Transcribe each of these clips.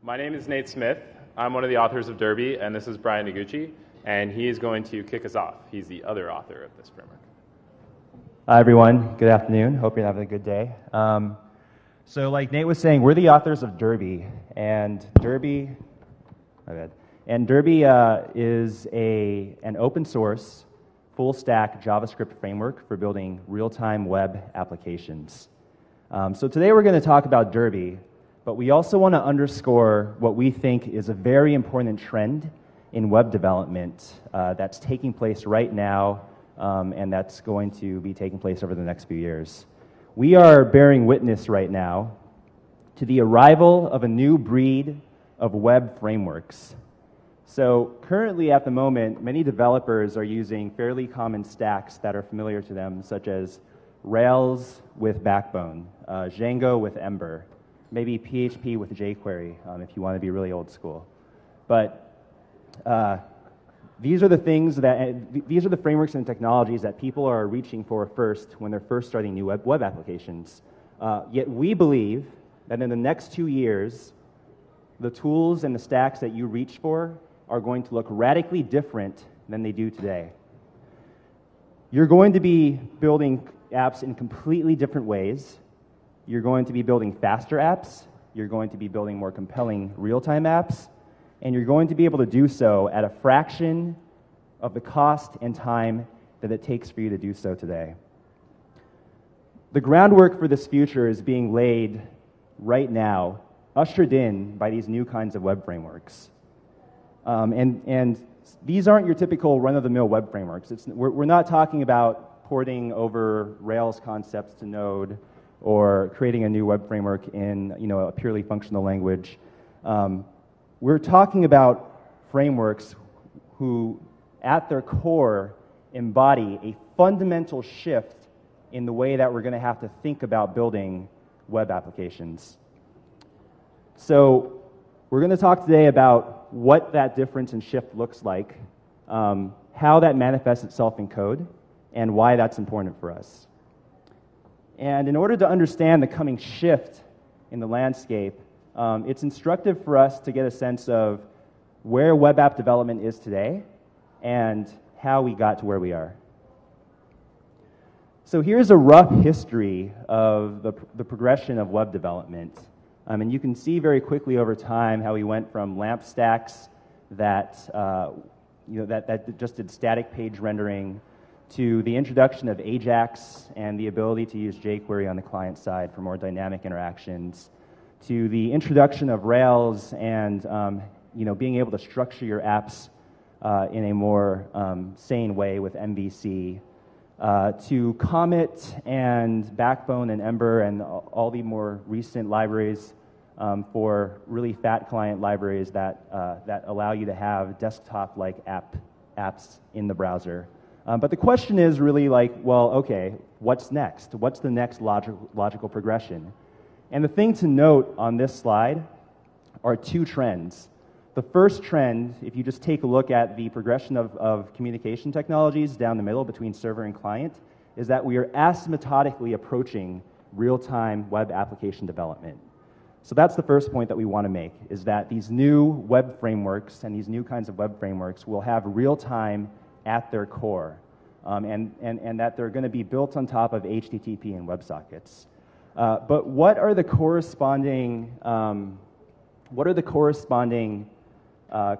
My name is Nate Smith. I'm one of the authors of Derby, and this is Brian Noguchi, and he is going to kick us off. He's the other author of this framework. Hi, everyone. Good afternoon. Hope you're having a good day. So like Nate was saying, we're the authors of Derby, and Derby is an open source, full stack JavaScript framework for building real-time web applications. So today we're going to talk about Derby, but we also want to underscore what we think is a very important trend in web development that's taking place right now, and that's going to be taking place over the next few years. We are bearing witness right now to the arrival of a new breed of web frameworks. So currently at the moment, many developers are using fairly common stacks that are familiar to them, such as Rails with Backbone, Django with Ember, maybe PHP with jQuery, if you want to be really old school. But these are the frameworks and technologies that people are reaching for first when they're first starting new web applications. Yet we believe that in the next 2 years, the tools and the stacks that you reach for are going to look radically different than they do today. You're going to be building apps in completely different ways. You're going to be building faster apps. You're going to be building more compelling real-time apps. And you're going to be able to do so at a fraction of the cost and time that it takes for you to do so today. The groundwork for this future is being laid right now, ushered in by these new kinds of web frameworks. And these aren't your typical run-of-the-mill web frameworks. We're not talking about porting over Rails concepts to Node or creating a new web framework in a purely functional language. We're talking about frameworks who, at their core, embody a fundamental shift in the way that we're going to have to think about building web applications. So we're going to talk today about what that difference and shift looks like, how that manifests itself in code, and why that's important for us. And in order to understand the coming shift in the landscape, it's instructive for us to get a sense of where web app development is today and how we got to where we are. So here's a rough history of the progression of web development. And you can see very quickly over time how we went from LAMP stacks that just did static page rendering to the introduction of Ajax and the ability to use jQuery on the client side for more dynamic interactions, to the introduction of Rails and being able to structure your apps in a more sane way with MVC, to Comet and Backbone and Ember and all the more recent libraries for really fat client libraries that allow you to have desktop-like apps in the browser. But the question is really like, well, okay, what's next? What's the next logical progression? And the thing to note on this slide are two trends. The first trend, if you just take a look at the progression of communication technologies down the middle between server and client, is that we are asymptotically approaching real-time web application development. So that's the first point that we want to make, is that these new web frameworks and these new kinds of web frameworks will have real-time at their core, and that they're going to be built on top of HTTP and WebSockets. But what are the corresponding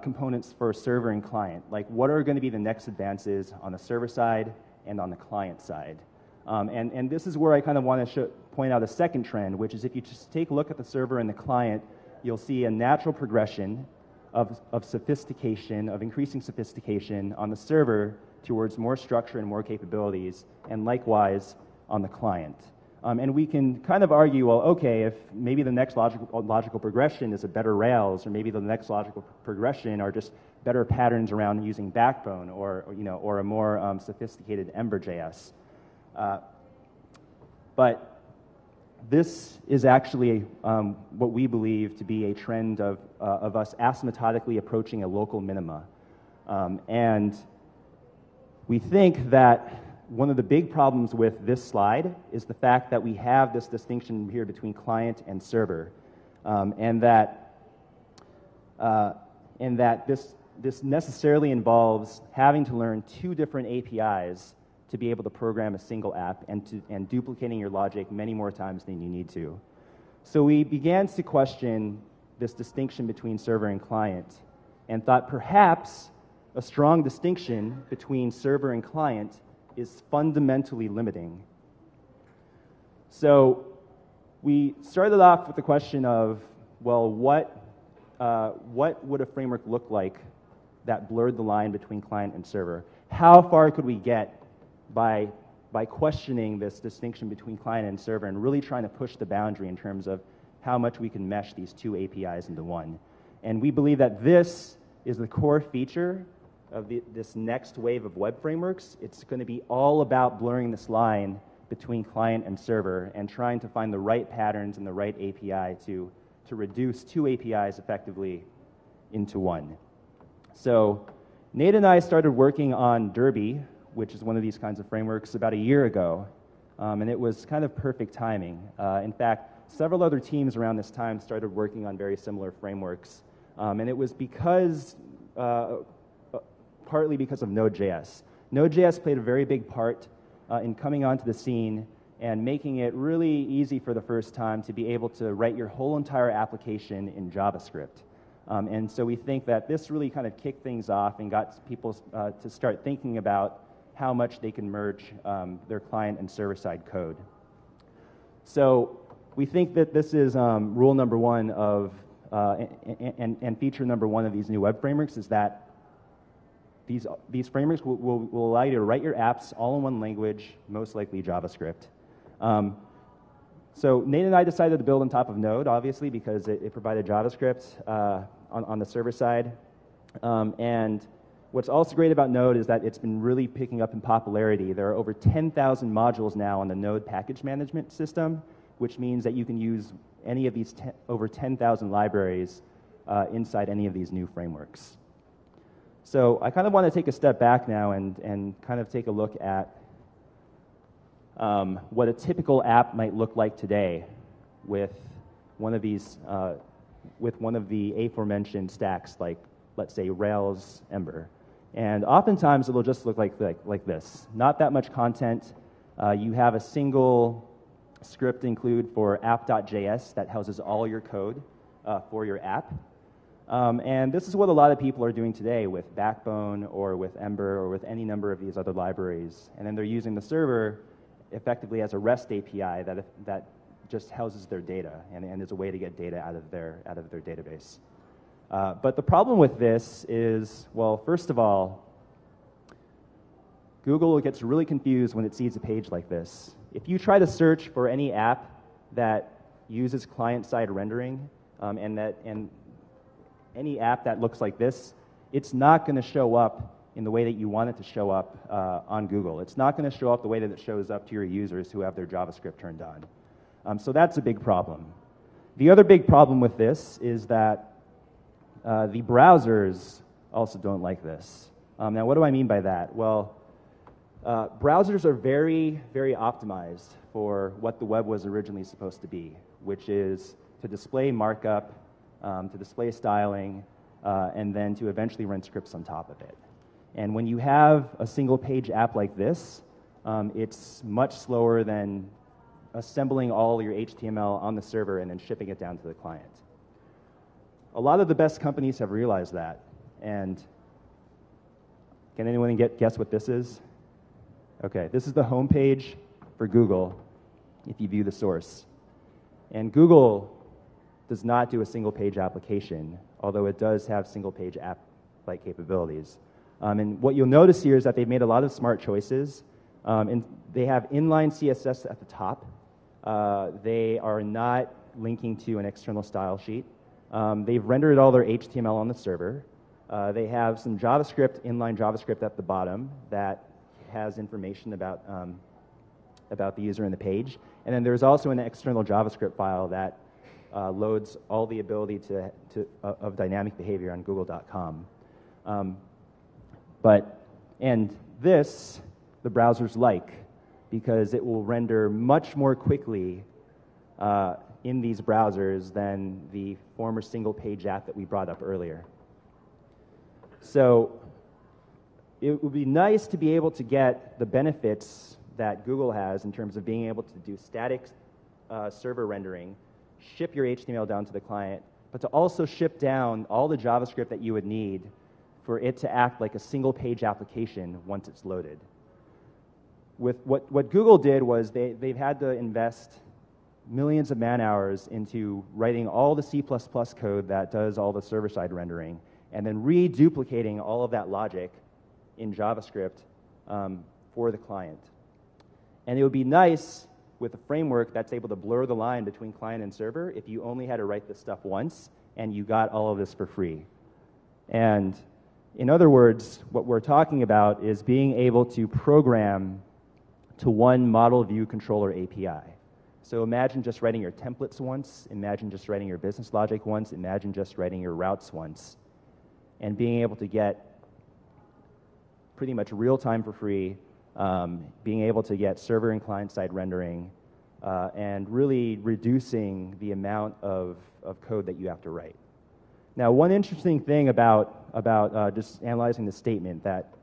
components for server and client? Like, what are going to be the next advances on the server side and on the client side? And this is where I kind of want to point out a second trend, which is if you just take a look at the server and the client, you'll see a natural progression of sophistication, of increasing sophistication on the server towards more structure and more capabilities, and likewise on the client. And we can kind of argue, well, okay, if maybe the next logical progression is a better Rails, or maybe the next logical progression are just better patterns around using Backbone, or a more sophisticated Ember.js. But this is actually what we believe to be a trend of us asymptotically approaching a local minima. And we think that one of the big problems with this slide is the fact that we have this distinction here between client and server, and that and that this necessarily involves having to learn two different APIs to be able to program a single app and duplicating your logic many more times than you need to. So we began to question this distinction between server and client and thought perhaps a strong distinction between server and client is fundamentally limiting. So we started off with the question of, well, what would a framework look like that blurred the line between client and server? How far could we get by questioning this distinction between client and server and really trying to push the boundary in terms of how much we can mesh these two APIs into one? And we believe that this is the core feature of this next wave of web frameworks. It's going to be all about blurring this line between client and server and trying to find the right patterns and the right API to reduce two APIs effectively into one. So Nate and I started working on Derby, which is one of these kinds of frameworks, about a year ago, and it was kind of perfect timing. In fact, several other teams around this time started working on very similar frameworks, and it was partly because of Node.js. Node.js played a very big part in coming onto the scene and making it really easy for the first time to be able to write your whole entire application in JavaScript. And so we think that this really kind of kicked things off and got people to start thinking about how much they can merge their client and server-side code. So we think that this is rule number one of, and feature number one of these new web frameworks is that these frameworks will allow you to write your apps all in one language, most likely JavaScript. So Nate and I decided to build on top of Node, obviously, because it provided JavaScript on the server side. And what's also great about Node is that it's been really picking up in popularity. There are over 10,000 modules now on the Node package management system, which means that you can use any of these over 10,000 libraries inside any of these new frameworks. So I kind of want to take a step back now and kind of take a look at what a typical app might look like today with one of these, with one of the aforementioned stacks, like let's say Rails, Ember. And oftentimes it'll just look like this. Not that much content. You have a single script include for app.js that houses all your code for your app. And this is what a lot of people are doing today with Backbone or with Ember or with any number of these other libraries. And then they're using the server effectively as a REST API that just houses their data and is a way to get data out of their database. But the problem with this is, well, first of all, Google gets really confused when it sees a page like this. If you try to search for any app that uses client-side rendering and any app that looks like this, it's not going to show up in the way that you want it to show up on Google. It's not going to show up the way that it shows up to your users who have their JavaScript turned on. So that's a big problem. The other big problem with this is that the browsers also don't like this. Now, what do I mean by that? Well, browsers are very, very optimized for what the web was originally supposed to be, which is to display markup, to display styling, and then to eventually run scripts on top of it. And when you have a single-page app like this, it's much slower than assembling all your HTML on the server and then shipping it down to the client. A lot of the best companies have realized that. And can anyone guess what this is? Okay, this is the home page for Google if you view the source. And Google does not do a single-page application, although it does have single-page app-like capabilities. And what you'll notice here is that they've made a lot of smart choices. And they have inline CSS at the top. They are not linking to an external style sheet. They've rendered all their HTML on the server. They have some JavaScript, inline JavaScript at the bottom that has information about the user and the page. And then there's also an external JavaScript file that loads all the ability of dynamic behavior on google.com. And this, the browsers like, because it will render much more quickly in these browsers than the former single-page app that we brought up earlier. So it would be nice to be able to get the benefits that Google has in terms of being able to do static server rendering, ship your HTML down to the client, but to also ship down all the JavaScript that you would need for it to act like a single-page application once it's loaded. With what Google did was they've had to invest millions of man-hours into writing all the C++ code that does all the server-side rendering, and then reduplicating all of that logic in JavaScript for the client. And it would be nice with a framework that's able to blur the line between client and server if you only had to write this stuff once and you got all of this for free. And in other words, what we're talking about is being able to program to one model view controller API. So imagine just writing your templates once, imagine just writing your business logic once, imagine just writing your routes once, and being able to get pretty much real time for free, being able to get server and client-side rendering, and really reducing the amount of code that you have to write. Now, one interesting thing about just analyzing the statement that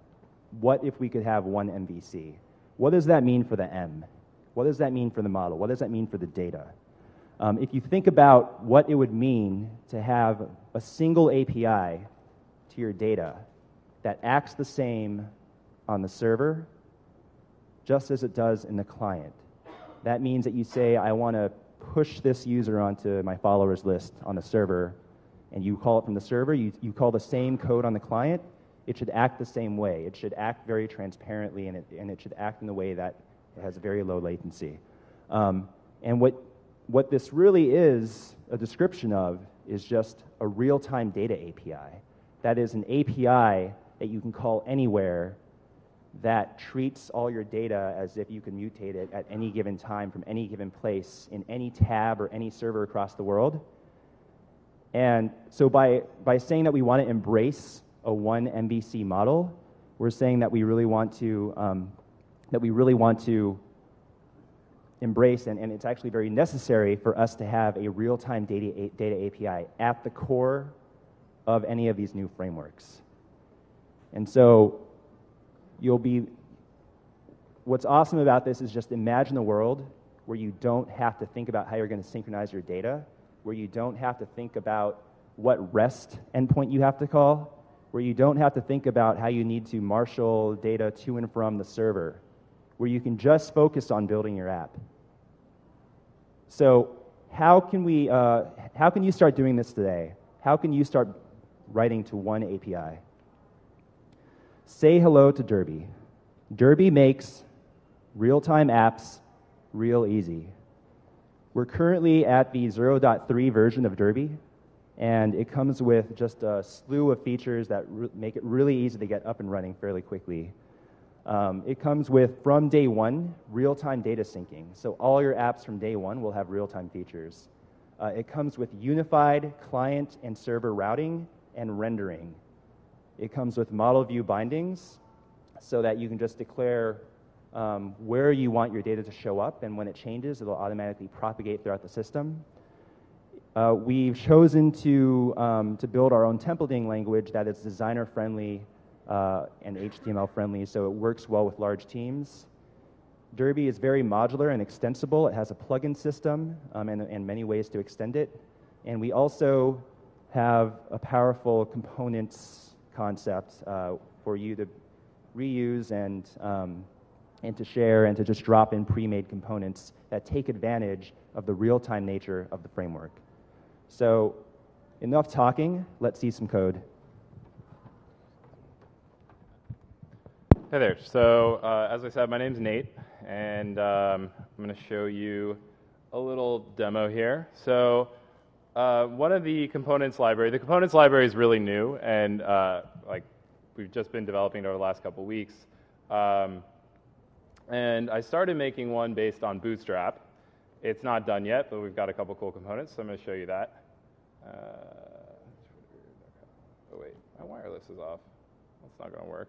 what if we could have one MVC? What does that mean for the M? What does that mean for the model? What does that mean for the data? If you think about what it would mean to have a single API to your data that acts the same on the server just as it does in the client. That means that you say, I want to push this user onto my followers list on the server, and you call it from the server, you call the same code on the client, it should act the same way. It should act very transparently, and it should act in a way that has very low latency. And what this really is a description of is just a real-time data API. That is an API that you can call anywhere that treats all your data as if you can mutate it at any given time from any given place in any tab or any server across the world. And so by saying that we want to embrace a one MVC model, we're saying that we really want to embrace, and it's actually very necessary for us to have a real-time data API at the core of any of these new frameworks. And so what's awesome about this is just imagine a world where you don't have to think about how you're going to synchronize your data, where you don't have to think about what REST endpoint you have to call, where you don't have to think about how you need to marshal data to and from the server, where you can just focus on building your app. So how can you start doing this today? How can you start writing to one API? Say hello to Derby. Derby makes real-time apps real easy. We're currently at the 0.3 version of Derby, and it comes with just a slew of features that make it really easy to get up and running fairly quickly. It comes with, from day one, real-time data syncing. So all your apps from day one will have real-time features. It comes with unified client and server routing and rendering. It comes with model view bindings so that you can just declare where you want your data to show up, and when it changes, it'll automatically propagate throughout the system. We've chosen to build our own templating language that is designer-friendly and HTML-friendly, so it works well with large teams. Derby is very modular and extensible. It has a plugin system and many ways to extend it. And we also have a powerful components concept for you to reuse and to share and to just drop in pre-made components that take advantage of the real-time nature of the framework. So enough talking, let's see some code. Hey there. So as I said, my name's Nate, and I'm going to show you a little demo here. So one of the components library, the components library is really new, and we've just been developing it over the last couple of weeks. And I started making one based on Bootstrap. It's not done yet, but we've got a couple cool components, so I'm going to show you that. Oh wait, my wireless is off. That's not going to work.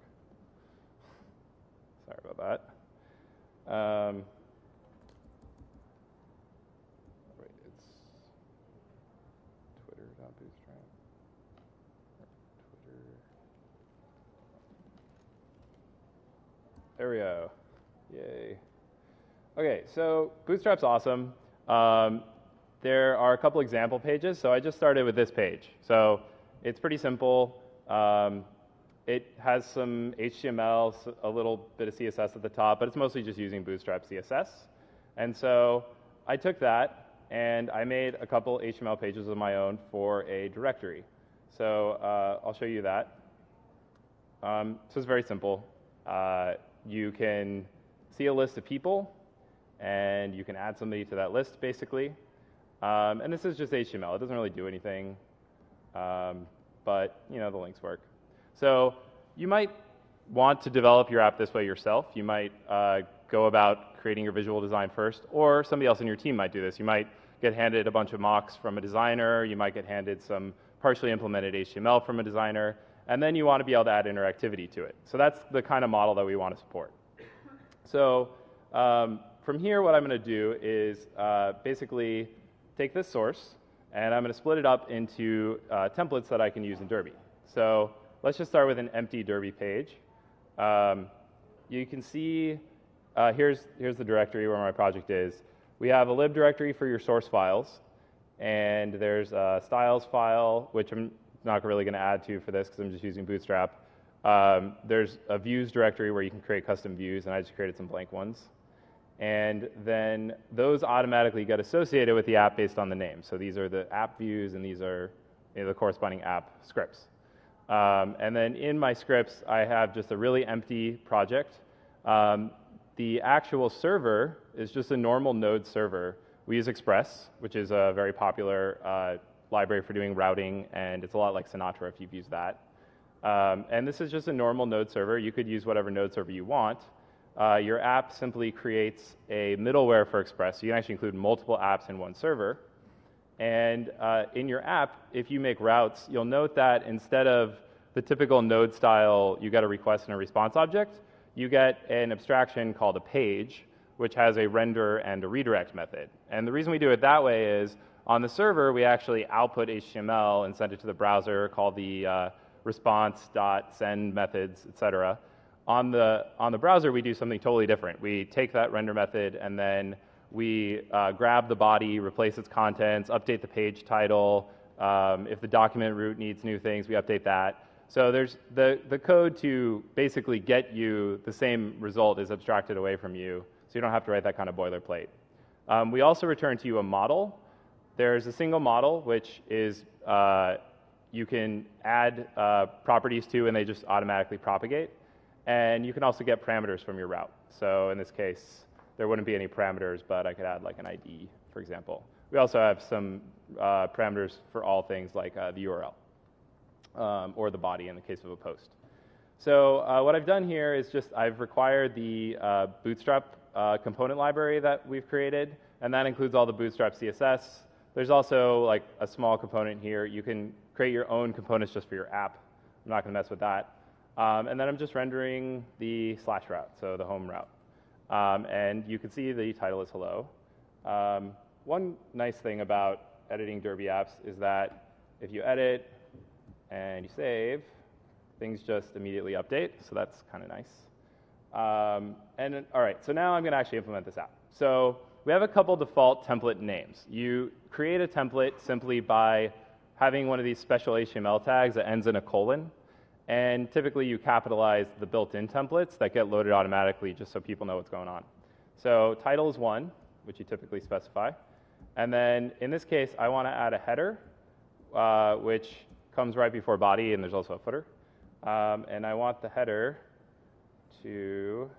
Sorry about that. Wait, it's Bootstrap. Twitter. There we go. Yay. Okay, so Bootstrap's awesome. There are a couple example pages, so I just started with this page. So it's pretty simple. It has some HTML, a little bit of CSS at the top, but it's mostly just using Bootstrap CSS. And so I took that and I made a couple HTML pages of my own for a directory. So I'll show you that. So it's very simple. You can see a list of people, and you can add somebody to that list, basically. And this is just HTML. It doesn't really do anything, but you know, the links work. So you might want to develop your app this way yourself. You might go about creating your visual design first, or somebody else in your team might do this. You might get handed a bunch of mocks from a designer. You might get handed some partially implemented HTML from a designer, and then you want to be able to add interactivity to it. So that's the kind of model that we want to support. So from here, what I'm going to do is basically take this source, and I'm going to split it up into templates that I can use in Derby. So let's just start with an empty Derby page. You can see here's the directory where my project is. We have a lib directory for your source files, and there's a styles file, which I'm not really going to add to for this because I'm just using Bootstrap. There's a views directory where you can create custom views, and I just created some blank ones. And then those automatically get associated with the app based on the name. So these are the app views, and these are the corresponding app scripts. And then in my scripts, I have just a really empty project. The actual server is just a normal Node server. We use Express, which is a very popular library for doing routing, and it's a lot like Sinatra if you've used that. And this is just a normal Node server. You could use whatever Node server you want. Your app simply creates a middleware for Express. So you can actually include multiple apps in one server. And in your app, if you make routes, you'll note that instead of the typical Node style, you get a request and a response object, you get an abstraction called a page, which has a render and a redirect method. And the reason we do it that way is on the server, we actually output HTML and send it to the browser, called the response.send methods, etc. On the browser, we do something totally different. We take that render method and then we grab the body, replace its contents, update the page title. If the document root needs new things, we update that. So there's the code to basically get you the same result is abstracted away from you, so you don't have to write that kind of boilerplate. We also return to you a model. There's a single model, which is you can add properties to, and they just automatically propagate. And you can also get parameters from your route. So in this case, there wouldn't be any parameters, but I could add like an ID, for example. We also have some parameters for all things like the URL or the body in the case of a post. So what I've done here is just I've required the Bootstrap component library that we've created, and that includes all the Bootstrap CSS. There's also like a small component here. You can create your own components just for your app. I'm not going to mess with that. And then I'm just rendering the slash route, so the home route. And you can see the title is hello. One nice thing about editing Derby apps is that if you edit and you save, things just immediately update, so that's kind of nice. And all right, so now I'm going to actually implement this app. So we have a couple default template names. You create a template simply by having one of these special HTML tags that ends in a colon. And typically you capitalize the built-in templates that get loaded automatically just so people know what's going on. So title is 1, which you typically specify. And then in this case, I want to add a header, which comes right before body, and there's also a footer. And I want the header to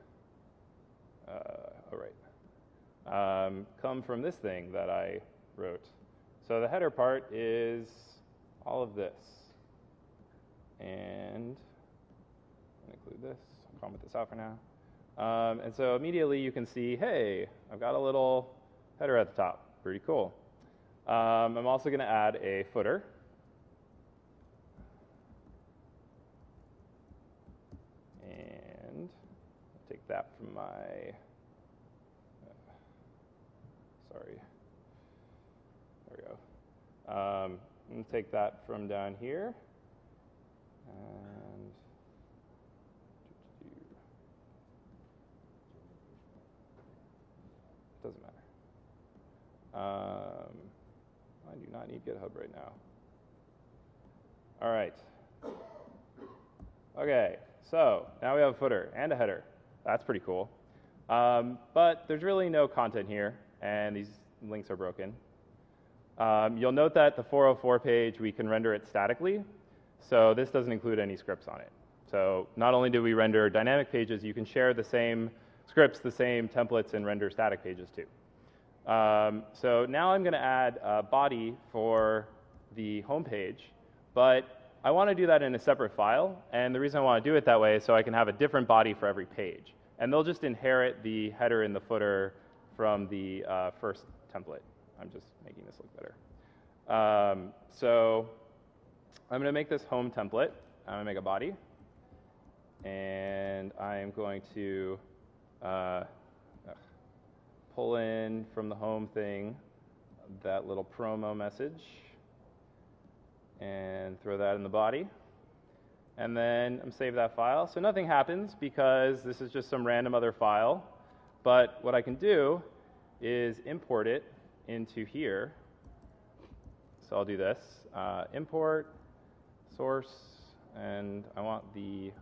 come from this thing that I wrote. So the header part is all of this. And I'll include this. I'll comment this out for now. And so immediately you can see, hey, I've got a little header at the top. Pretty cool. I'm also going to add a footer. And I'll take that from my, sorry. There we go. I'm going to take that from down here. And doesn't matter. I do not need GitHub right now. All right. Okay, so now we have a footer and a header. That's pretty cool. But there's really no content here, and these links are broken. You'll note that the 404 page, we can render it statically. So this doesn't include any scripts on it. So not only do we render dynamic pages, you can share the same scripts, the same templates, and render static pages too. So now I'm going to add a body for the home page, but I want to do that in a separate file. And the reason I want to do it that way is so I can have a different body for every page. And they'll just inherit the header and the footer from the first template. I'm just making this look better. So I'm going to make this home template. I'm going to make a body. And I am going to pull in from the home thing that little promo message and throw that in the body. And then I'm save that file. So nothing happens because this is just some random other file. But what I can do is import it into here. So I'll do this. Import source, and I want the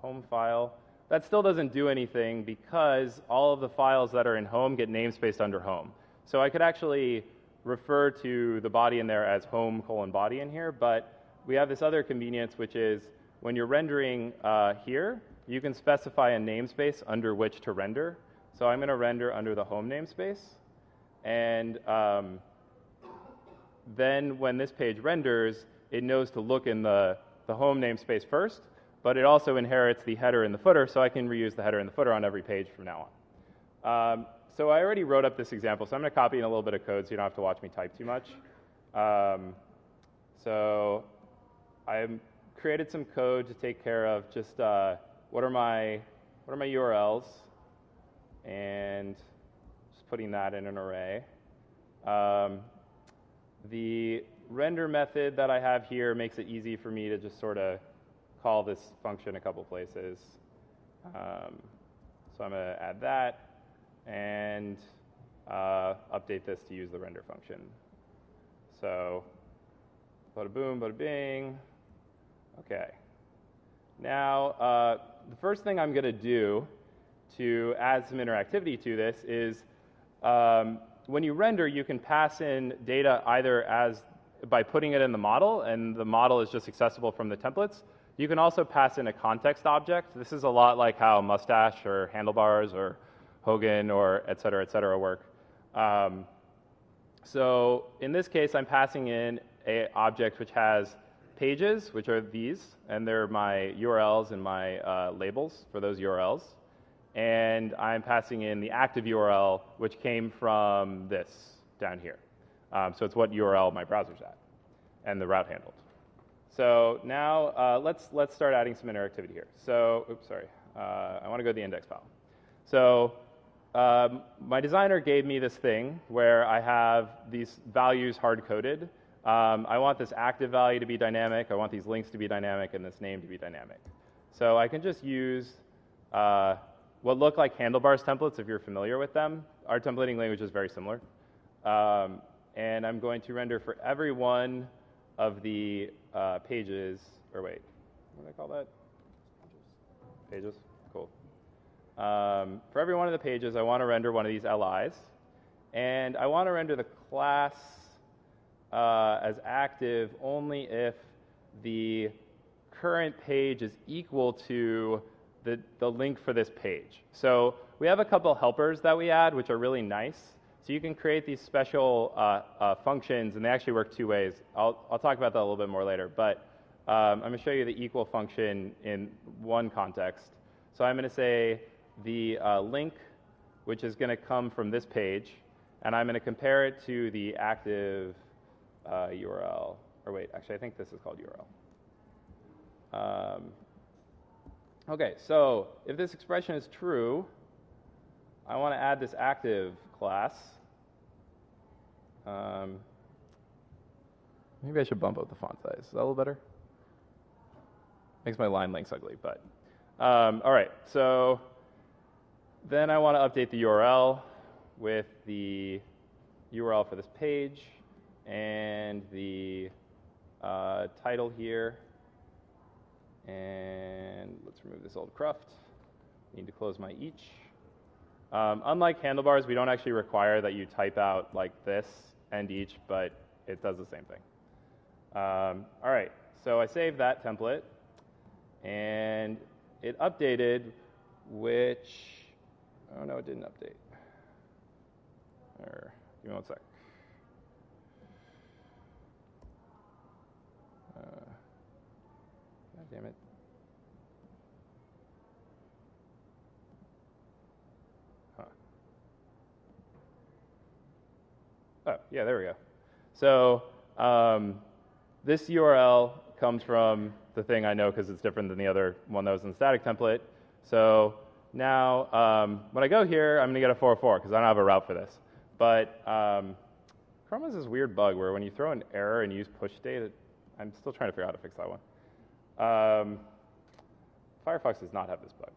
home file. That still doesn't do anything because all of the files that are in home get namespaced under home. So I could actually refer to the body in there as home:body in here, but we have this other convenience, which is when you're rendering here, you can specify a namespace under which to render. So I'm going to render under the home namespace. And then when this page renders, it knows to look in the home namespace first, but it also inherits the header and the footer, so I can reuse the header and the footer on every page from now on. So I already wrote up this example, so I'm going to copy in a little bit of code so you don't have to watch me type too much. So I created some code to take care of just what are my URLs, and just putting that in an array. The render method that I have here makes it easy for me to just sort of call this function a couple places. So I'm going to add that and update this to use the render function. So bada boom, bada bing. Okay. Now, the first thing I'm going to do to add some interactivity to this is when you render, you can pass in data either by putting it in the model, and the model is just accessible from the templates. You can also pass in a context object. This is a lot like how Mustache or Handlebars or Hogan or et cetera work. So in this case, I'm passing in an object which has pages, which are these, and they're my URLs and my labels for those URLs. And I'm passing in the active URL, which came from this down here. So it's what URL my browser's at, and the route handled. So now let's start adding some interactivity here. So, oops, sorry. I want to go to the index file. So my designer gave me this thing where I have these values hard-coded. I want this active value to be dynamic. I want these links to be dynamic, and this name to be dynamic. So I can just use what look like Handlebars templates, if you're familiar with them. Our templating language is very similar. And I'm going to render for every one of the pages, or wait, what do I call that? Pages, cool. For every one of the pages, I want to render one of these LIs. And I want to render the class as active only if the current page is equal to the link for this page. So we have a couple helpers that we add, which are really nice. So you can create these special functions, and they actually work two ways. I'll talk about that a little bit more later, but I'm going to show you the equal function in one context. So I'm going to say the link, which is going to come from this page, and I'm going to compare it to the active URL. Or wait, actually, I think this is called URL. Okay, so if this expression is true, I want to add this active class. Maybe I should bump up the font size. Is that a little better? Makes my line lengths ugly, but. All right, so then I want to update the URL with the URL for this page and the title here. And let's remove this old cruft. Need to close my each. Unlike handlebars, we don't actually require that you type out like this and each, but it does the same thing. All right, so I saved that template, and it updated, which, oh no, it didn't update. Give me one sec. God damn it. Huh. Oh, yeah, there we go. So this URL comes from the thing I know because it's different than the other one that was in the static template. So now when I go here, I'm going to get a 404 because I don't have a route for this. But Chrome has this weird bug where when you throw an error and use push state, I'm still trying to figure out how to fix that one. Firefox does not have this bug.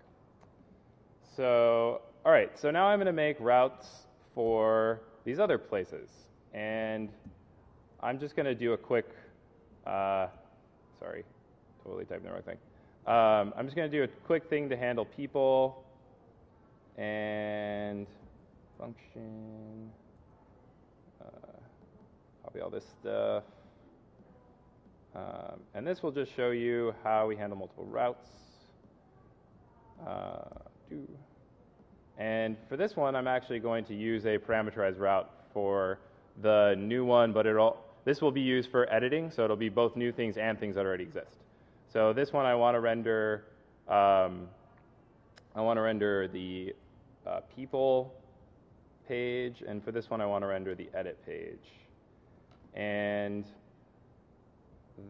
So, all right, so now I'm going to make routes for these other places. And I'm just going to do a quick, sorry, totally typing the wrong thing. I'm just going to do a quick thing to handle people and function, copy all this stuff. And this will just show you how we handle multiple routes. And for this one, I'm actually going to use a parameterized route for the new one, but this will be used for editing, so it'll be both new things and things that already exist. So this one I want to render the people page, and for this one I want to render the edit page. And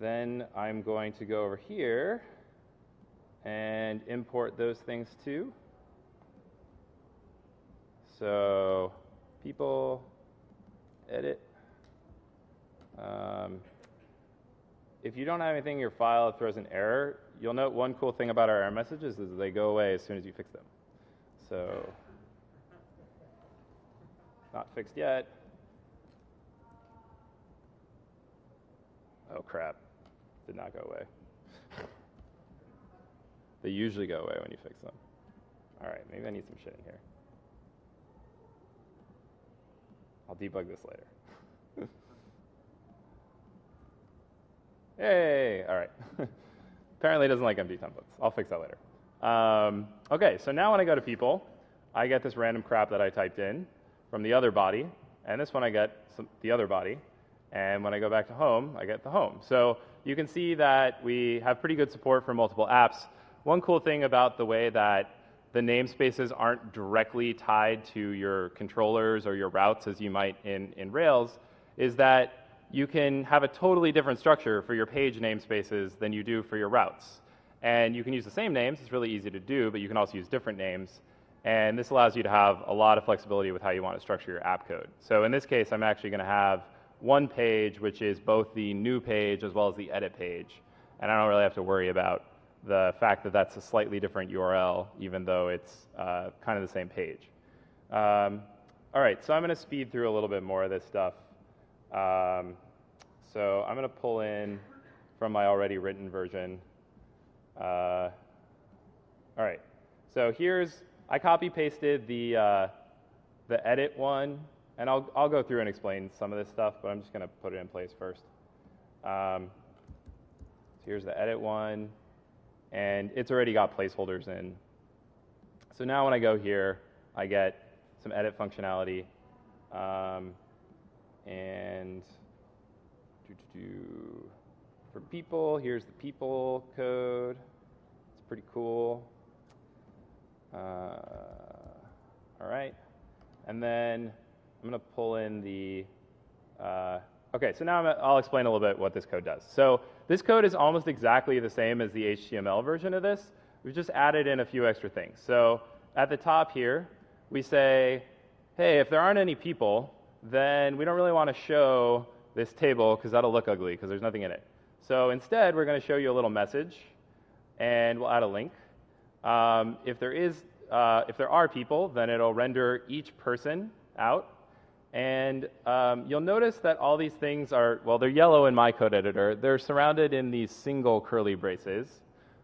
then I'm going to go over here and import those things too. So people, edit. If you don't have anything in your file that throws an error, you'll note one cool thing about our error messages is they go away as soon as you fix them. So, not fixed yet. Oh crap, did not go away. They usually go away when you fix them. All right, maybe I need some shit in here. I'll debug this later. Yay, all right. Apparently it doesn't like empty templates. I'll fix that later. Okay, so now when I go to people, I get this random crap that I typed in from the other body, and this one I get the other body, and when I go back to home, I get the home. So you can see that we have pretty good support for multiple apps. One cool thing about the way that the namespaces aren't directly tied to your controllers or your routes as you might in Rails is that you can have a totally different structure for your page namespaces than you do for your routes. And you can use the same names, it's really easy to do, but you can also use different names. And this allows you to have a lot of flexibility with how you want to structure your app code. So in this case, I'm actually going to have one page, which is both the new page as well as the edit page. And I don't really have to worry about the fact that that's a slightly different URL, even though it's kind of the same page. All right, so I'm going to speed through a little bit more of this stuff. So I'm going to pull in from my already written version. All right, so I copy pasted the edit one, and I'll go through and explain some of this stuff, but I'm just going to put it in place first. So here's the edit one, and it's already got placeholders in. So now when I go here, I get some edit functionality, and for people, here's the people code. It's pretty cool. All right, and then I'm going to pull in the, okay, so now I'll explain a little bit what this code does. So this code is almost exactly the same as the HTML version of this. We've just added in a few extra things. So at the top here, we say, hey, if there aren't any people, then we don't really want to show this table because that'll look ugly because there's nothing in it. So instead, we're going to show you a little message, and we'll add a link. If there are people, then it'll render each person out. And you'll notice that all these things are, well, they're yellow in my code editor. They're surrounded in these single curly braces,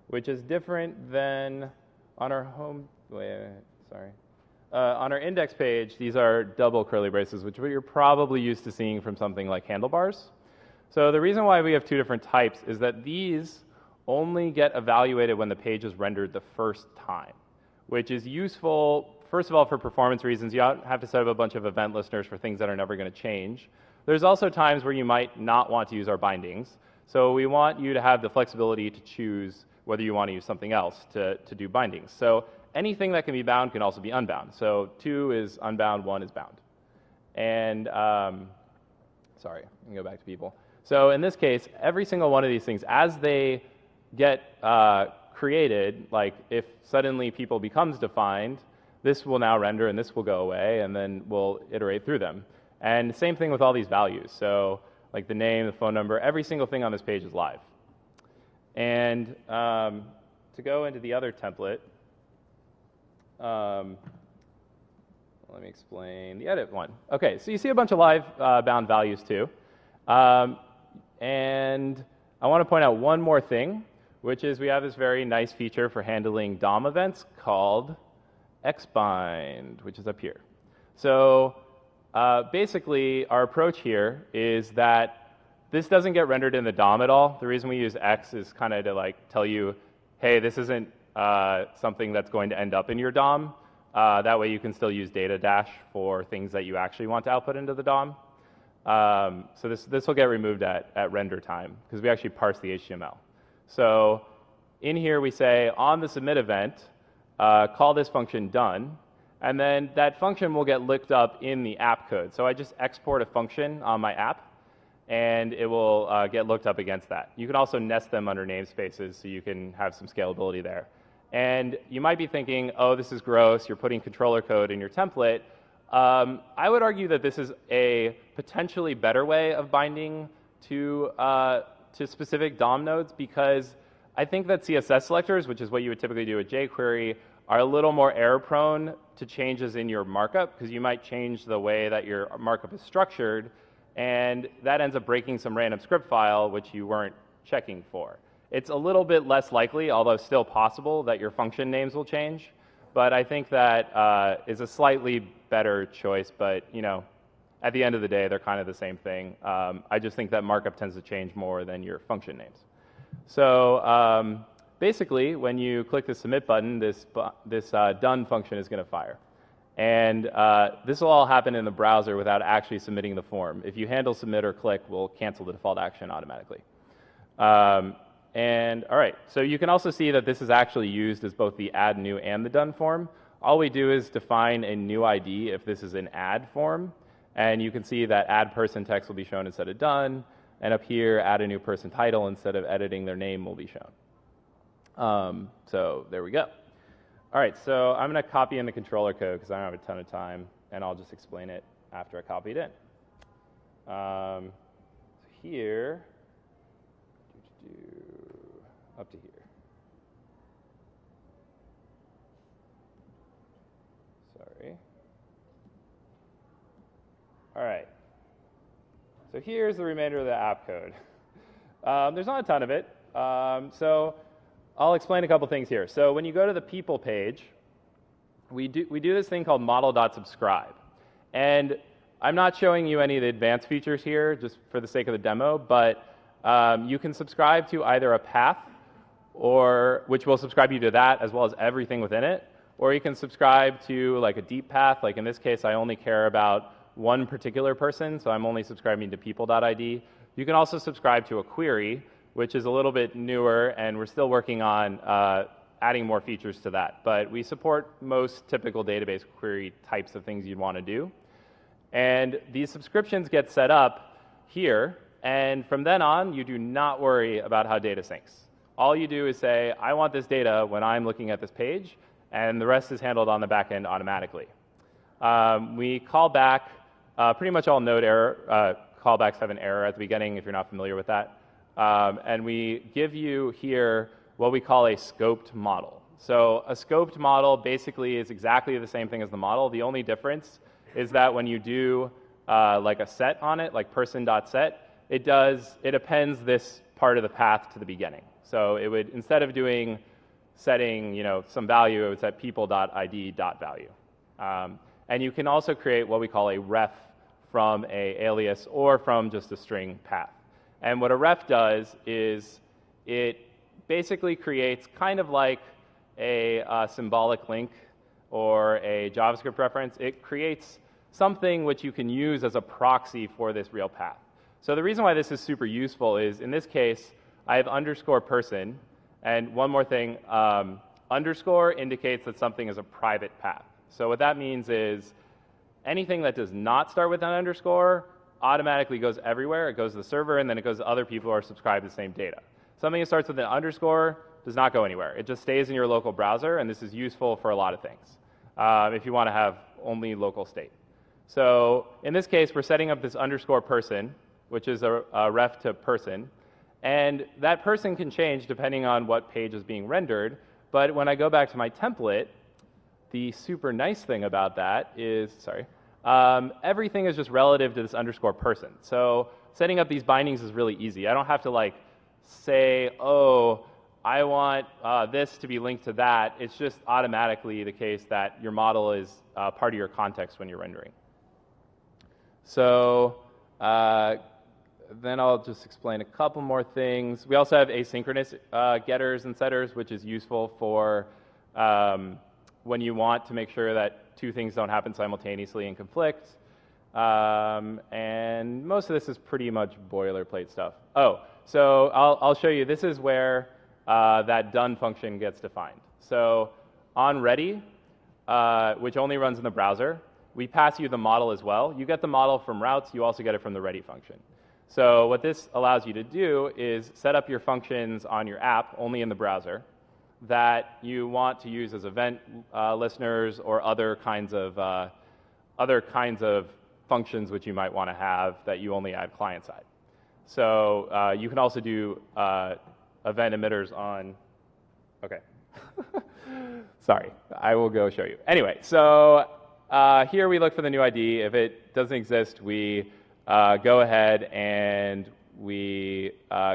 which is different than on our home, on our index page, these are double curly braces, which you're probably used to seeing from something like handlebars. So the reason why we have two different types is that these only get evaluated when the page is rendered the first time, which is useful, first of all, for performance reasons. You don't have to set up a bunch of event listeners for things that are never going to change. There's also times where you might not want to use our bindings. So we want you to have the flexibility to choose whether you want to use something else to do bindings. So anything that can be bound can also be unbound. So 2 is unbound, 1 is bound. And, sorry, I can go back to people. So in this case, every single one of these things, as they get created, like if suddenly people becomes defined, this will now render and this will go away, and then we'll iterate through them. And same thing with all these values. So like the name, the phone number, every single thing on this page is live. And to go into the other template, let me explain the edit one. Okay, so you see a bunch of live bound values too. And I want to point out one more thing, which is we have this very nice feature for handling DOM events called xbind, which is up here. So basically, our approach here is that this doesn't get rendered in the DOM at all. The reason we use X is kind of to like tell you, hey, this isn't something that's going to end up in your DOM. That way you can still use data dash for things that you actually want to output into the DOM. So this will get removed at render time because we actually parse the HTML. So in here we say on the submit event, call this function done, and then that function will get looked up in the app code. So I just export a function on my app, and it will get looked up against that. You can also nest them under namespaces so you can have some scalability there. And you might be thinking, oh, this is gross, you're putting controller code in your template. I would argue that this is a potentially better way of binding to specific DOM nodes, because I think that CSS selectors, which is what you would typically do with jQuery, are a little more error prone to changes in your markup, because you might change the way that your markup is structured, and that ends up breaking some random script file which you weren't checking for. It's a little bit less likely, although still possible, that your function names will change. But I think that is a slightly better choice. But you know, at the end of the day, they're kind of the same thing. I just think that markup tends to change more than your function names. So basically, when you click the submit button, this done function is going to fire. And this will all happen in the browser without actually submitting the form. If you handle submit or click, we'll cancel the default action automatically. And all right, so you can also see that this is actually used as both the add new and the done form. All we do is define a new ID if this is an add form. And you can see that add person text will be shown instead of done. And up here, add a new person title instead of editing their name will be shown. So there we go. All right, so I'm going to copy in the controller code because I don't have a ton of time, and I'll just explain it after I copy it in. So here, up to here. Sorry. All right. So here's the remainder of the app code. There's not a ton of it. So I'll explain a couple things here. So when you go to the people page, we do this thing called model.subscribe. And I'm not showing you any of the advanced features here just for the sake of the demo, but you can subscribe to either a path, or which will subscribe you to that as well as everything within it, or you can subscribe to like a deep path. Like in this case, I only care about one particular person, so I'm only subscribing to people.id. You can also subscribe to a query, which is a little bit newer, and we're still working on adding more features to that. But we support most typical database query types of things you'd want to do. And these subscriptions get set up here, and from then on, you do not worry about how data syncs. All you do is say, I want this data when I'm looking at this page, and the rest is handled on the back end automatically. We call back pretty much all code callbacks have an error at the beginning if you're not familiar with that. And we give you here what we call a scoped model. So a scoped model basically is exactly the same thing as the model. The only difference is that when you do like a set on it, like person.set, it appends this part of the path to the beginning. So it would, instead of doing setting, some value, it would set people.id.value. And you can also create what we call a ref from a alias or from just a string path. And what a ref does is it basically creates kind of like a symbolic link or a JavaScript reference. It creates something which you can use as a proxy for this real path. So the reason why this is super useful is, in this case, I have underscore person, and one more thing, underscore indicates that something is a private path. So what that means is anything that does not start with an underscore automatically goes everywhere. It goes to the server, and then it goes to other people who are subscribed to the same data. Something that starts with an underscore does not go anywhere. It just stays in your local browser, and this is useful for a lot of things if you want to have only local state. So in this case, we're setting up this underscore person, which is a ref to person. And that person can change depending on what page is being rendered. But when I go back to my template, the super nice thing about that is, everything is just relative to this underscore person. So setting up these bindings is really easy. I don't have to like say, oh, I want this to be linked to that. It's just automatically the case that your model is part of your context when you're rendering. So then I'll just explain a couple more things. We also have asynchronous getters and setters, which is useful for when you want to make sure that two things don't happen simultaneously and conflict. And most of this is pretty much boilerplate stuff. Oh, so I'll show you. This is where that done function gets defined. So on ready, which only runs in the browser, we pass you the model as well. You get the model from routes. You also get it from the ready function. So what this allows you to do is set up your functions on your app only in the browser that you want to use as event listeners or other kinds of functions which you might want to have that you only add client side. So you can also do event emitters on. Okay. Sorry, I will go show you. Anyway, so here we look for the new ID. If it doesn't exist, we go ahead and we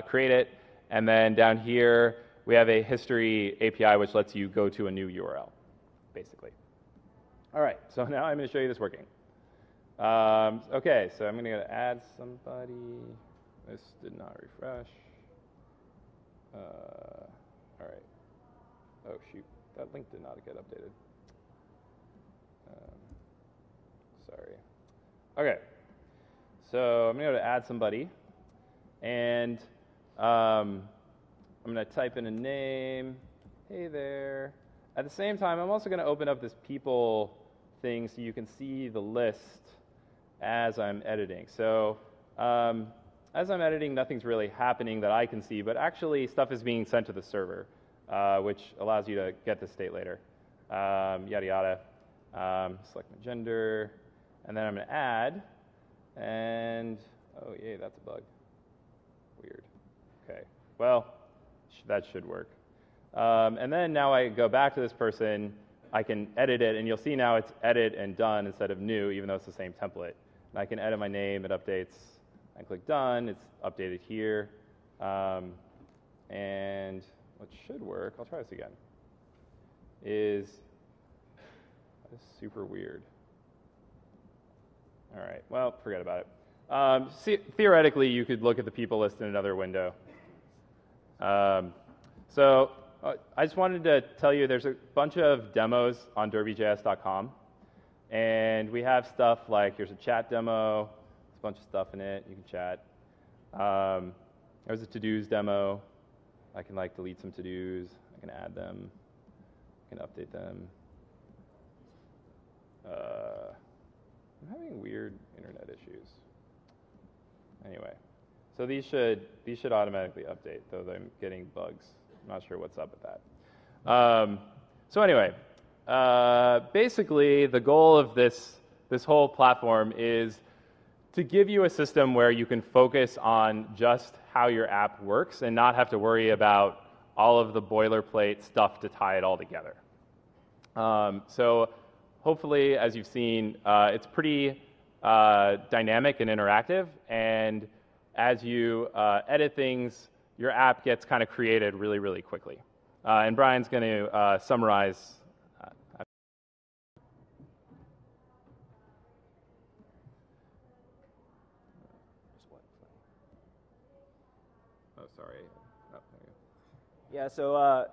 create it. And then down here, we have a history API, which lets you go to a new URL, basically. All right, so now I'm going to show you this working. Okay, so I'm going to go to add somebody. This did not refresh. All right. Oh, shoot. That link did not get updated. Sorry. Okay. So I'm going to go to add somebody. And I'm going to type in a name. Hey there. At the same time, I'm also going to open up this people thing so you can see the list as I'm editing. So as I'm editing, nothing's really happening that I can see, but actually stuff is being sent to the server, which allows you to get the state later. Yada, yada. Select my gender. And then I'm going to add. And, oh, yay, that's a bug. Weird. Okay. Well, that should work. And then now I go back to this person. I can edit it, and you'll see now it's edit and done instead of new, even though it's the same template. And I can edit my name. It updates. I click done. It's updated here. And what should work, I'll try this again, is super weird. All right, well, forget about it. Theoretically, you could look at the people list in another window. So I just wanted to tell you there's a bunch of demos on derbyjs.com. And we have stuff like, here's a chat demo. There's a bunch of stuff in it. You can chat. There's a to-dos demo. I can like delete some to-dos. I can add them. I can update them. I'm having weird internet issues. Anyway, so these should automatically update, though I'm getting bugs. I'm not sure what's up with that. So anyway, basically the goal of this whole platform is to give you a system where you can focus on just how your app works and not have to worry about all of the boilerplate stuff to tie it all together. So hopefully, as you've seen, it's pretty dynamic and interactive, and as you edit things, your app gets kind of created really, really quickly. And Brian's going to summarize. Oh, sorry. Oh, there you go. Yeah, so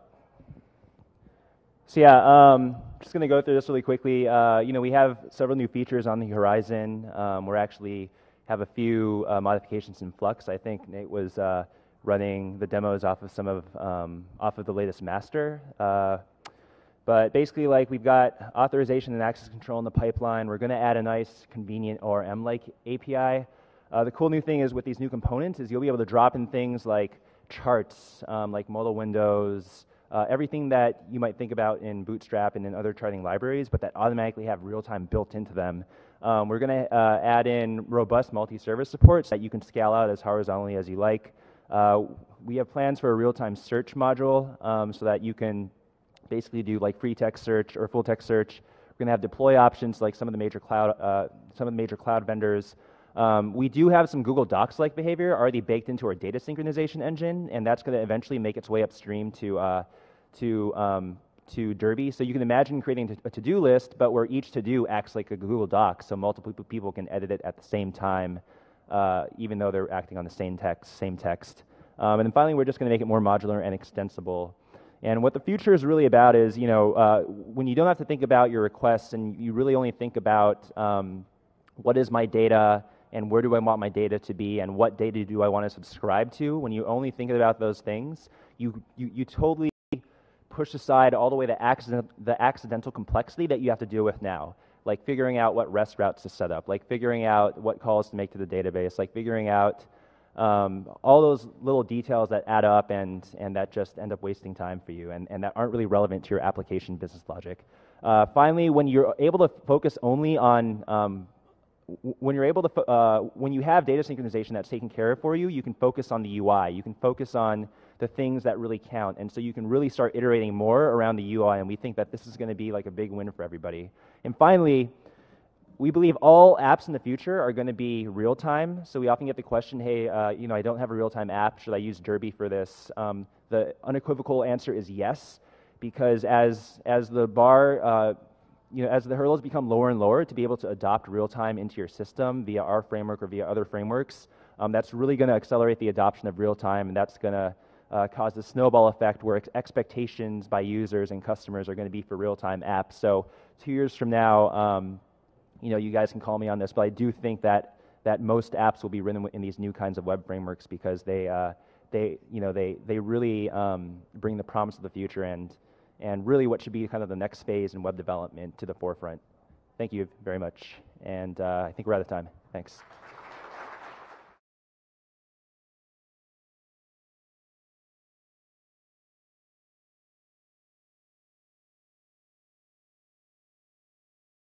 yeah, just going to go through this really quickly. We have several new features on the horizon. We're actually have a few modifications in flux. I think Nate was running the demos off of the latest master. But basically, like, we've got authorization and access control in the pipeline. We're going to add a nice, convenient ORM-like API. The cool new thing is with these new components is you'll be able to drop in things like charts, like modal windows, everything that you might think about in Bootstrap and in other charting libraries, but that automatically have real-time built into them. We're going to add in robust multi-service support so that you can scale out as horizontally as you like. We have plans for a real-time search module so that you can basically do like free text search or full text search. We're going to have deploy options like some of the major cloud vendors. We do have some Google Docs-like behavior already baked into our data synchronization engine, and that's going to eventually make its way upstream to Derby. So you can imagine creating a to-do list, but where each to-do acts like a Google Doc, so multiple people can edit it at the same time, even though they're acting on the same text. And then finally, we're just going to make it more modular and extensible. And what the future is really about is, when you don't have to think about your requests and you really only think about what is my data and where do I want my data to be and what data do I want to subscribe to, when you only think about those things, you totally push aside all the way the accidental complexity that you have to deal with now, like figuring out what REST routes to set up, like figuring out what calls to make to the database, like figuring out all those little details that add up and that just end up wasting time for you and that aren't really relevant to your application business logic. Finally, when you're able to focus only on when you have data synchronization that's taken care of for you, you can focus on the UI. You can focus on the things that really count, and so you can really start iterating more around the UI, and we think that this is going to be like a big win for everybody. And finally, we believe all apps in the future are going to be real-time, so we often get the question, hey, I don't have a real-time app, should I use Derby for this? The unequivocal answer is yes, because as the bar, as the hurdles become lower and lower to be able to adopt real-time into your system via our framework or via other frameworks, that's really going to accelerate the adoption of real-time, and that's going to cause a snowball effect where expectations by users and customers are going to be for real-time apps. So 2 years from now, you guys can call me on this, but I do think that most apps will be written in these new kinds of web frameworks because they really bring the promise of the future and really what should be kind of the next phase in web development to the forefront. Thank you very much, and I think we're out of time. Thanks.